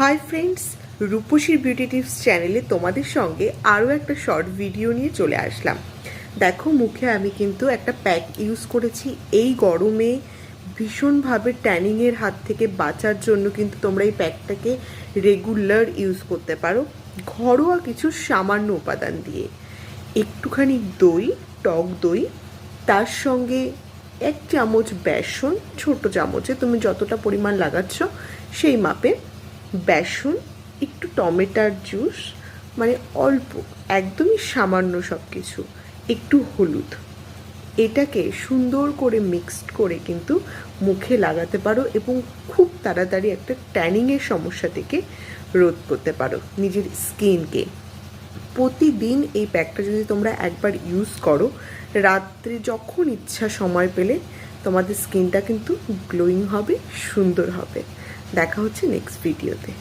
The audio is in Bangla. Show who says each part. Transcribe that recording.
Speaker 1: হাই ফ্রেন্ডস, রূপসীর বিউটি টিপস চ্যানেলে তোমাদের সঙ্গে আরও একটা শর্ট ভিডিও নিয়ে চলে আসলাম। দেখো, মুখে আমি কিন্তু একটা প্যাক ইউজ করেছি। এই গরমে ভীষণভাবে ট্যানিংয়ের হাত থেকে বাঁচার জন্য কিন্তু তোমরা এই প্যাকটাকে রেগুলার ইউজ করতে পারো, ঘরোয়া কিছু সামান্য উপাদান দিয়ে। একটুখানি দই, টক দই, তার সঙ্গে 1 চামচ বেসন, ছোট চামচে তুমি যতটা পরিমাণ লাগাচ্ছ সেই মাপে বেসন, একটু টমেটোর জুস, মানে অল্প, একদমই সামান্য সব কিছু, একটু হলুদ, এটাকে সুন্দর করে মিক্সড করে কিন্তু মুখে লাগাতে পারো এবং খুব তাড়াতাড়ি একটা ট্যানিংয়ের সমস্যা থেকে রোধ করতে পারো নিজের স্কিনকে। প্রতিদিন এই প্যাকটা যদি তোমরা একবার ইউজ করো, রাত্রে যখন ইচ্ছা সময় পেলে তোমাদের স্কিনটা কিন্তু গ্লোয়িং হবে, সুন্দর হবে। দেখা হচ্ছে নেক্সট ভিডিওতে।